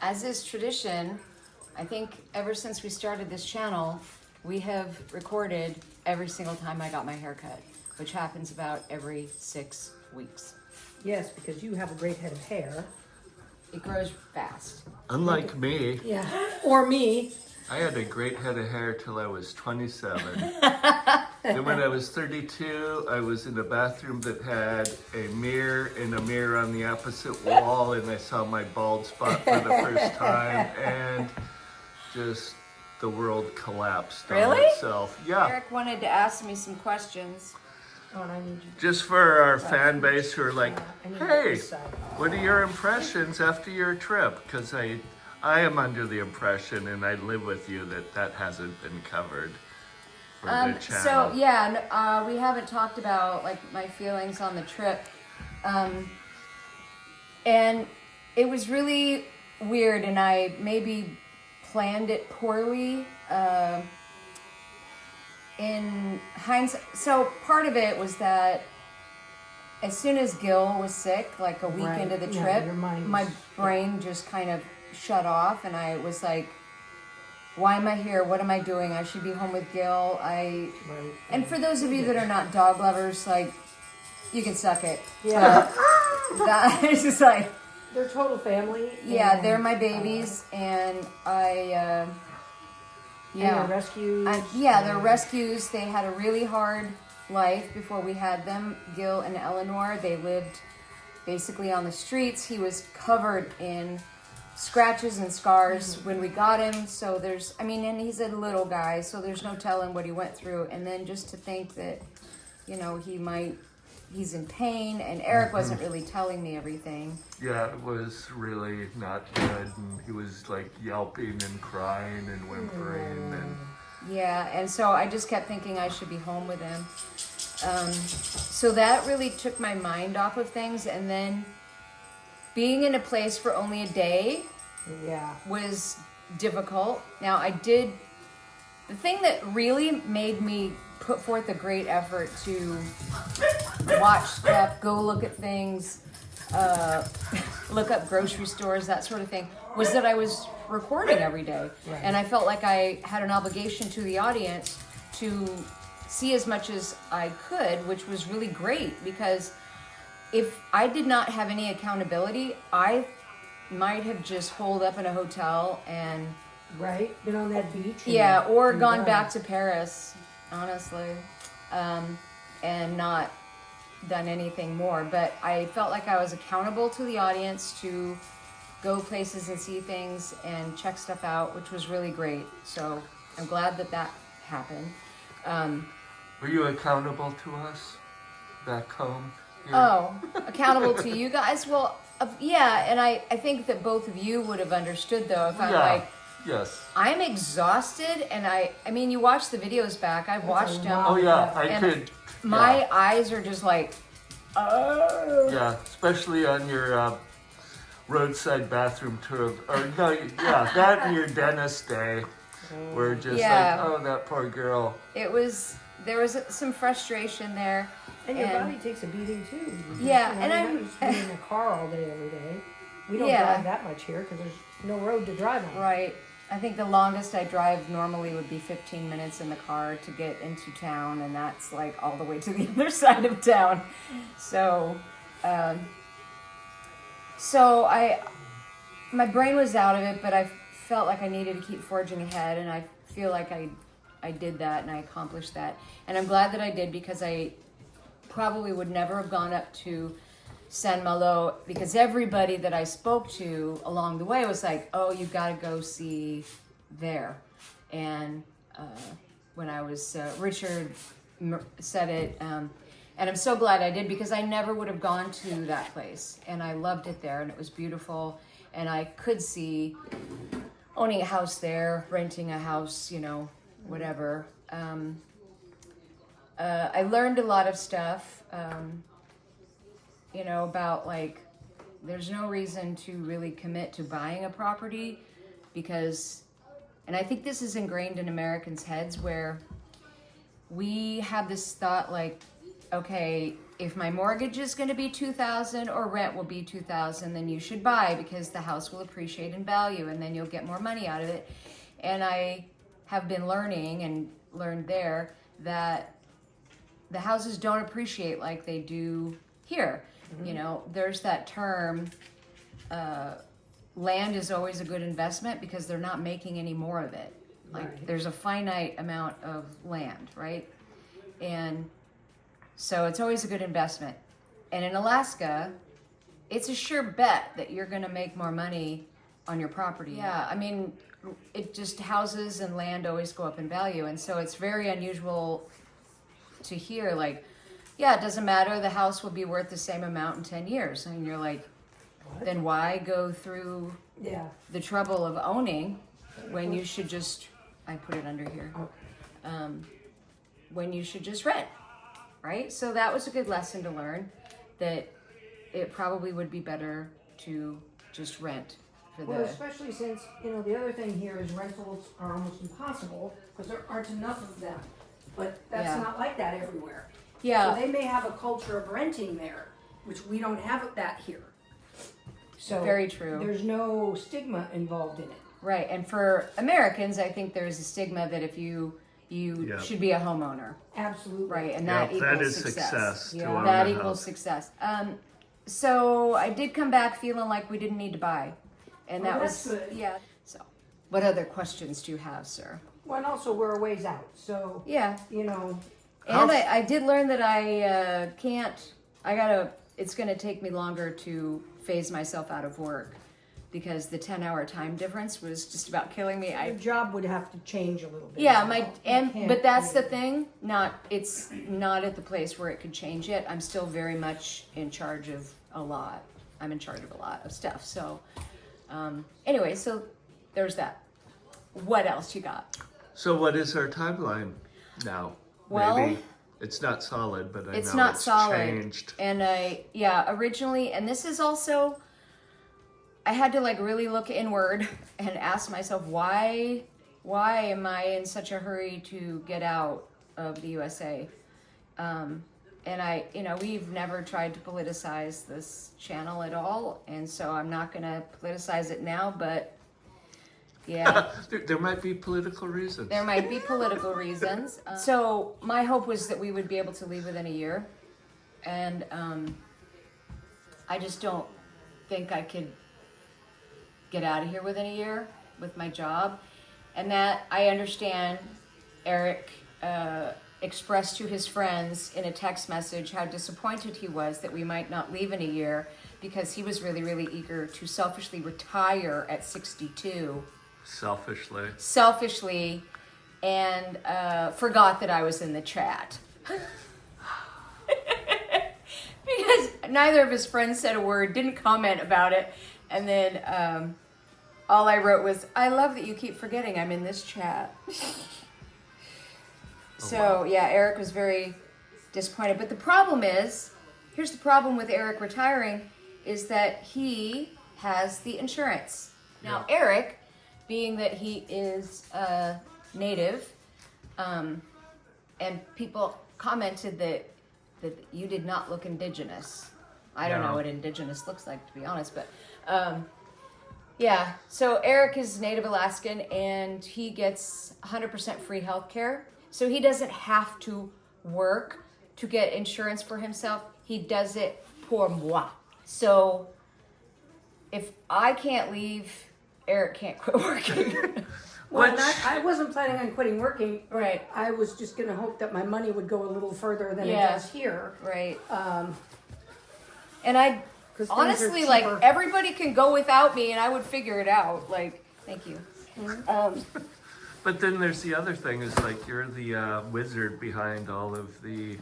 as is tradition, I think ever since we started this channel, we have recorded every single time I got my hair cut, which happens about every 6 weeks. Yes, because you have a great head of hair. It grows fast. Unlike me, Yeah. Or me. I had a great head of hair till I was 27. Then when I was 32, I was in a bathroom that had a mirror and a mirror on the opposite wall, and I saw my bald spot for the first time, and just the world collapsed on itself. Yeah. Eric wanted to ask me some questions. Oh, and I need you. Just for our fan base who are like, I need hey, this side. what are your impressions after your trip? Because I am under the impression, and I live with you, that hasn't been covered for the channel. So yeah, we haven't talked about like my feelings on the trip, and it was really weird, and I maybe planned it poorly. In hindsight, so part of it was that as soon as Gil was sick, like a week Right. into the Yeah, trip, your mind my was- brain just kind of shut off, and I was like, why am I here? What am I doing? I should be home with Gil. Right. And for those of you that are not dog lovers, like, you can suck it. Yeah. But that is just like, They're total family. yeah, and, they're my babies, and And they're rescues. they're rescues. They had a really hard life before we had them. Gil and Eleanor, they lived basically on the streets. He was covered in scratches and scars when we got him. So and he's a little guy, so there's no telling what he went through. And then just to think that, he's in pain, and Eric wasn't really telling me everything. Yeah, it was really not good, and he was like yelping and crying and whimpering, and Yeah, and so I just kept thinking I should be home with him. So that really took my mind off of things, and then being in a place for only a day Yeah. was difficult. Now the thing that really made me put forth a great effort to watch stuff, go look at things, look up grocery stores, that sort of thing, was that I was recording every day. Right. And I felt like I had an obligation to the audience to see as much as I could, which was really great, because if I did not have any accountability, I might have just holed up in a hotel and Right. Been on that beach. or gone back to Paris, honestly, and not done anything more. But I felt like I was accountable to the audience to go places and see things and check stuff out, which was really great. So I'm glad that happened. were you accountable to us back home? Here? Oh, accountable to you guys? Well, yeah, and I think that both of you would have understood, though, if I'm like, yes. I'm exhausted, and I mean, you watch the videos back. I've watched them. Oh yeah, I And could. My eyes are just like, oh. Yeah, especially on your roadside bathroom tour. That and your dentist day. We're just Yeah. like, oh, that poor girl. There was some frustration there. And your body takes a beating too. Yeah, and and I'm I'm- not used to being in a car all day every day. We don't Yeah. drive that much here because there's no road to drive on. Right. I think the longest I drive normally would be 15 minutes in the car to get into town, and that's like all the way to the other side of town. So, my brain was out of it, but I felt like I needed to keep forging ahead, and I feel like I did that and I accomplished that. And I'm glad that I did, because I probably would never have gone up to Saint Malo, because everybody that I spoke to along the way was like, oh, you've got to go see there. And when I was, Richard said it, and I'm so glad I did, because I never would have gone to that place. And I loved it there, and it was beautiful. And I could see owning a house there, renting a house, whatever. I learned a lot of stuff, about like, there's no reason to really commit to buying a property, because, and I think this is ingrained in Americans' heads, where we have this thought like, okay, if my mortgage is going to be $2,000 or rent will be $2,000, then you should buy because the house will appreciate in value and then you'll get more money out of it. And I have been learning and learned there that the houses don't appreciate like they do here. You know, there's that term, land is always a good investment because they're not making any more of it. Like there's a finite amount of land, right? And so it's always a good investment. And in Alaska, it's a sure bet that you're going to make more money on your property. Yeah, I mean, it just houses and land always go up in value. And so it's very unusual to hear like, yeah, it doesn't matter. The house will be worth the same amount in 10 years. And you're like, what? Then why go through the trouble of owning when you should just, I put it under here, when you should just rent, right? So that was a good lesson to learn, that it probably would be better to just rent. Well, especially since, you know, the other thing here is rentals are almost impossible because there aren't enough of them. But that's not like that everywhere. Yeah. So they may have a culture of renting there, which we don't have that here. So very true. There's no stigma involved in it. Right. And for Americans, I think there's a stigma that if you should be a homeowner. Absolutely. Right. And that equals that is success. to own that a equals house. success. So I did come back feeling like we didn't need to buy. And that that's was good. Yeah. So what other questions do you have, sir? Well, and also we're a ways out. So Yeah. you know. And I did learn that it's going to take me longer to phase myself out of work because the 10-hour time difference was just about killing me. Your job would have to change a little bit. Yeah, but that's the thing. It's not at the place where it could change yet. I'm still very much in charge of a lot. I'm in charge of a lot of stuff. So anyway, so there's that. What else you got? So what is our timeline now? Well, maybe it's not solid, but it's know not it's solid. Changed. And originally, and this is also, I had to like really look inward and ask myself, why am I in such a hurry to get out of the USA? And we've never tried to politicize this channel at all. And so I'm not going to politicize it now, but yeah. There might be political reasons. There might be political reasons. So my hope was that we would be able to leave within a year. And I just don't think I could get out of here within a year with my job. And that I understand Eric expressed to his friends in a text message how disappointed he was that we might not leave in a year because he was really, really eager to selfishly retire at 62. Selfishly, and forgot that I was in the chat. Because neither of his friends said a word, didn't comment about it, and then all I wrote was, I love that you keep forgetting I'm in this chat. Eric was very disappointed. But the problem is, here's the problem with Eric retiring, is that he has the insurance. Now, Eric, being that he is native, and people commented that you did not look indigenous. I don't know what indigenous looks like, to be honest, but so Eric is Native Alaskan, and he gets 100% free health care. So he doesn't have to work to get insurance for himself. He does it pour moi. So if I can't leave, Eric can't quit working. Well, I wasn't planning on quitting working. Right. I was just going to hope that my money would go a little further than it does here. Right. And I honestly, like, everybody can go without me and I would figure it out. Like, thank you. But then there's the other thing is like you're the wizard behind all of the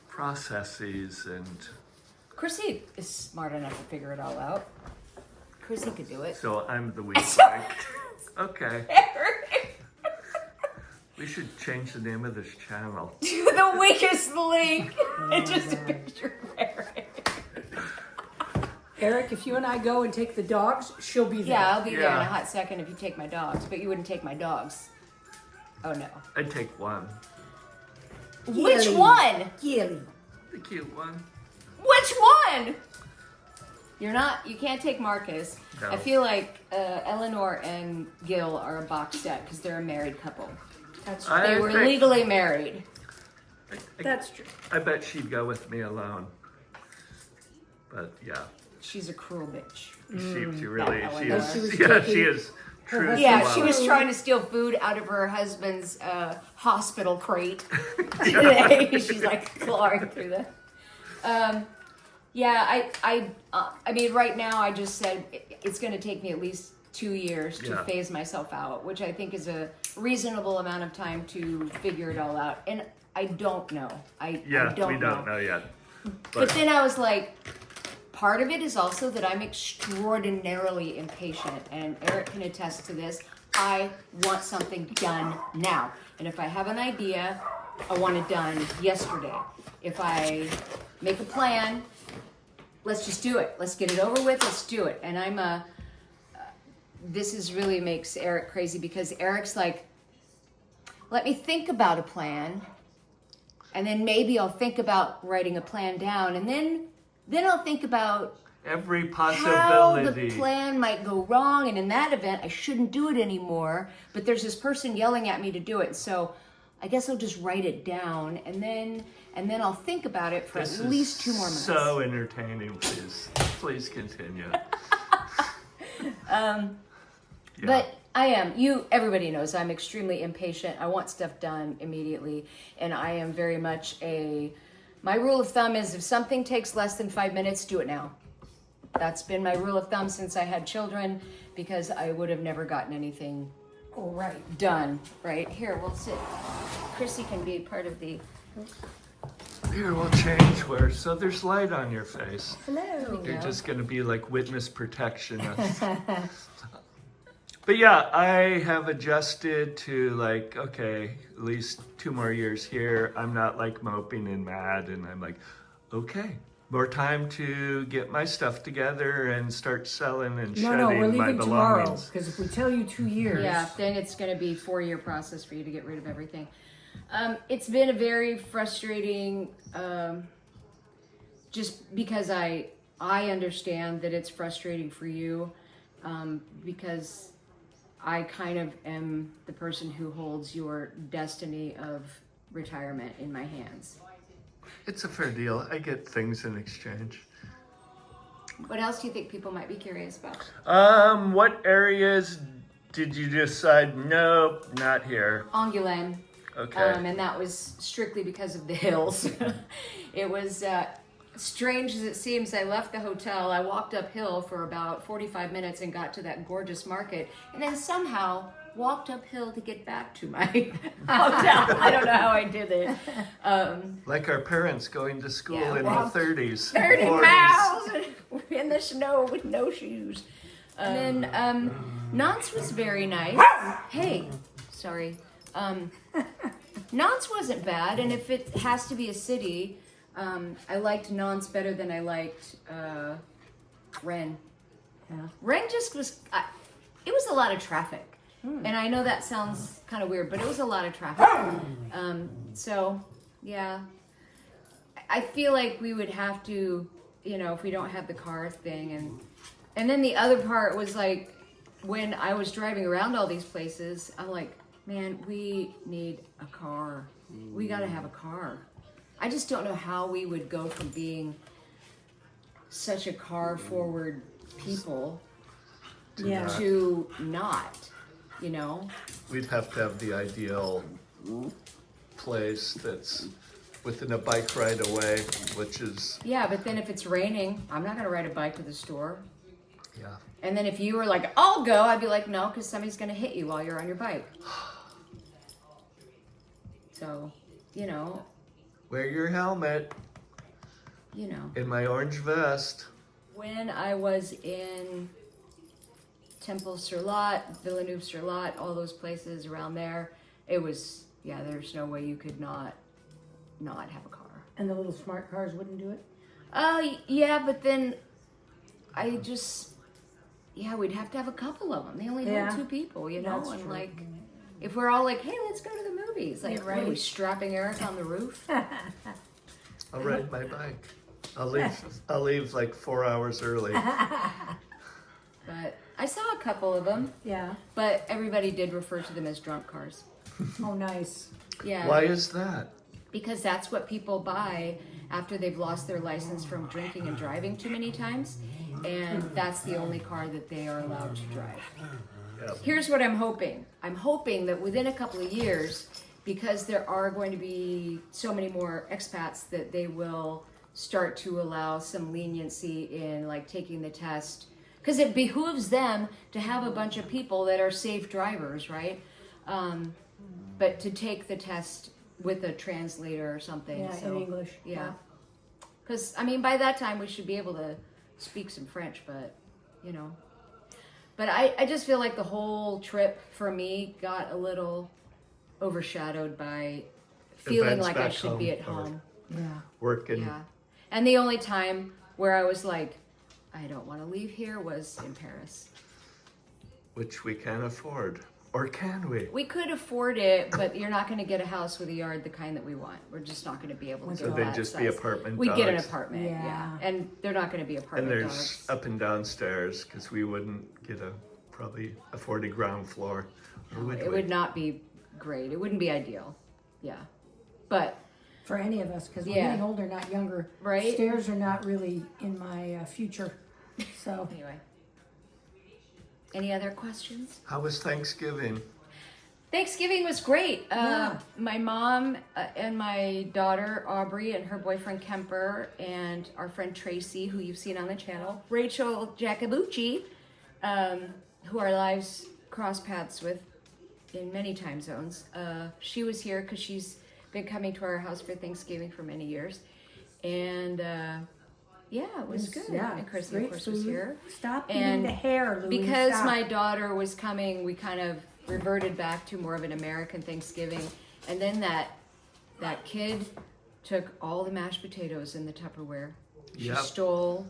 processes and... Chrissy is smart enough to figure it all out. Chrissy could do it. So I'm the weak link. Okay. We should change the name of this channel. The weakest link. It's just a picture of Eric. Eric, if you and I go and take the dogs, she'll be there. Yeah, I'll be there in a hot second if you take my dogs, but you wouldn't take my dogs. Oh no. I'd take one. Which one? Gilly. The cute one. Which one? You can't take Marcus. No. I feel like Eleanor and Gil are a box set because they're a married couple. That's They were legally married. That's true. I bet she'd go with me alone. But yeah, She's a cruel bitch. she really, that she Eleanor. is, She was yeah, taking she is true. Yeah, to she love. was trying to steal food out of her husband's hospital crate today. She's like clawing through the. Yeah, I mean, right now I just said it's going to take me at least 2 years to Yeah. phase myself out, which I think is a reasonable amount of time to figure it all out. And I don't know. I don't we don't know yet. But then I was like, part of it is also that I'm extraordinarily impatient, and Eric can attest to this. I want something done now. And if I have an idea, I want it done yesterday. If I make a plan, let's just do it. Let's get it over with. Let's do it. And this is really makes Eric crazy because Eric's like, let me think about a plan. And then maybe I'll think about writing a plan down. And then I'll think about Every how possibility. the plan might go wrong. And in that event, I shouldn't do it anymore. But there's this person yelling at me to do it. So I guess I'll just write it down. And then I'll think about it for This at least 2 more months. So entertaining, please continue. Yeah. But I am. Everybody knows I'm extremely impatient. I want stuff done immediately. And I am very much my rule of thumb is if something takes less than 5 minutes, do it now. That's been my rule of thumb since I had children because I would have never gotten anything done. Right? Here, we'll sit. Chrissy can be part of the... Here, we'll change so there's light on your face. Hello. You're just going to be like witness protection. But yeah, I have adjusted to like, okay, at least 2 more years here. I'm not like moping and mad, and I'm like, okay, more time to get my stuff together and start selling and shedding we're my leaving tomorrow. belongings. Because if we tell you 2 years, Yeah, then it's going to be a 4-year process for you to get rid of everything. It's been a very frustrating, just because I understand that it's frustrating for you, because I kind of am the person who holds your destiny of retirement in my hands. It's a fair deal. I get things in exchange. What else do you think people might be curious about? What areas did you decide, nope, not here? Angoulême. Okay. And that was strictly because of the hills. It was strange as it seems. I left the hotel. I walked uphill for about 45 minutes and got to that gorgeous market, and then somehow walked uphill to get back to my hotel. I don't know how I did it. Like our parents going to school Yeah, in walked the 30s. 30 40s. miles in the snow with no shoes. And then Nantes was very nice. Hey, sorry. Nantes wasn't bad, and if it has to be a city, I liked Nantes better than I liked Rennes. Yeah. Rennes just was, it was a lot of traffic. And I know that sounds kind of weird, but it was a lot of traffic. So, yeah. I feel like we would have to, if we don't have the car thing. And then the other part was like, when I was driving around all these places, I'm like, man, we need a car. We got to have a car. I just don't know how we would go from being such a car-forward people to not, We'd have to have the ideal place that's within a bike ride away, which is, Yeah, but then if it's raining, I'm not going to ride a bike to the store. yeah. And then if you were like, I'll go, I'd be like, no, because somebody's going to hit you while you're on your bike. So, Wear your helmet in my orange vest. when I was in Temple-sur-Lot, Villeneuve-sur-Lot, all those places around there, it was, there's no way you could not have a car. And the little smart cars wouldn't do it? Yeah, but then we'd have to have a couple of them. They only hold 2 people, That's and true. like, if we're all like, hey, let's go to the movies, like, Yeah, what, are we right. strapping Eric on the roof? I'll ride my bike. I'll leave like 4 hours early. But I saw a couple of them, Yeah. but everybody did refer to them as drunk cars. Oh, nice. Yeah. Why is that? Because that's what people buy after they've lost their license from drinking and driving too many times. And that's the only car that they are allowed to drive. Yep. Here's what I'm hoping. I'm hoping that within a couple of years, because there are going to be so many more expats, that they will start to allow some leniency in like taking the test. Because it behooves them to have a bunch of people that are safe drivers, right? But to take the test with a translator or something. Yeah, so, in English. Yeah. Because, I mean, by that time we should be able to speak some French, but, you know. But I just feel like the whole trip for me got a little overshadowed by feeling Events like I back should be home at or- home. Yeah. Working. Yeah. And the only time where I was like, I don't want to leave here was in Paris. Which we can't afford. Or can we? We could afford it, but you're not going to get a house with a yard the kind that we want. We're just not going to be able to So get they'd that just be size. apartment We'd get an dogs. apartment, yeah. Yeah. And they're not going to be And apartment there's dogs. up and down stairs because we wouldn't get probably afford a ground floor. Or would It we? would not be great. It wouldn't be ideal. Yeah. But For any of us, because we're Yeah. getting older, not younger. Right. Stairs are not really in my future. So, anyway. Any other questions? How was Thanksgiving? Thanksgiving was great. Yeah. My mom and my daughter Aubrey and her boyfriend Kemper and our friend Tracy, who you've seen on the channel, Rachel Jacobucci, who our lives cross paths with in many time zones. She was here because she's been coming to our house for Thanksgiving for many years, and yeah, it was good. Yeah, And Chrissy, great of course, was food. here. Stop And eating the hair, Louie. Because Stop. my daughter was coming, we kind of reverted back to more of an American Thanksgiving. And then that kid took all the mashed potatoes in the Tupperware. She Yep. stole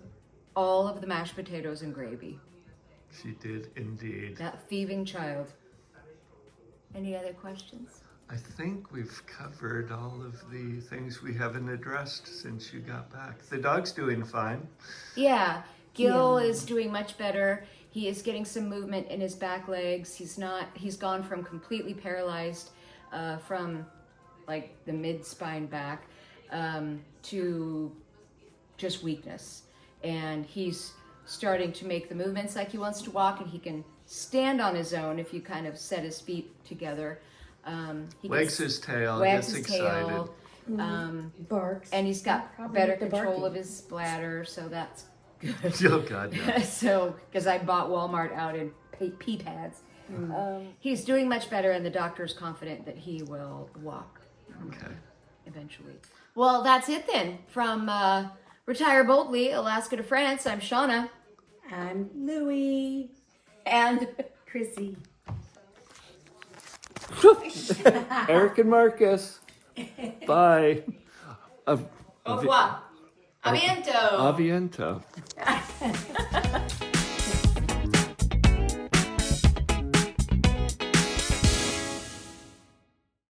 all of the mashed potatoes and gravy. She did indeed. That thieving child. Any other questions? I think we've covered all of the things we haven't addressed since you got back. The dog's doing fine. Yeah, Gil is doing much better. He is getting some movement in his back legs. He's gone from completely paralyzed from like the mid-spine back to just weakness. And he's starting to make the movements like he wants to walk, and he can stand on his own if you kind of set his feet together. He Wags can his tail, wags gets his excited. tail, Barks. and he's got Probably better with the control barking. of his bladder, so that's good. Oh God, no. So, because I bought Walmart out in pee pads. He's doing much better, and the doctor's confident that he will walk Okay. eventually. Well, that's it then. From Retire Boldly, Alaska to France, I'm Shauna. I'm Louie. And Chrissy. Eric and Marcus. Bye. au revoir. Aviento. Aviento.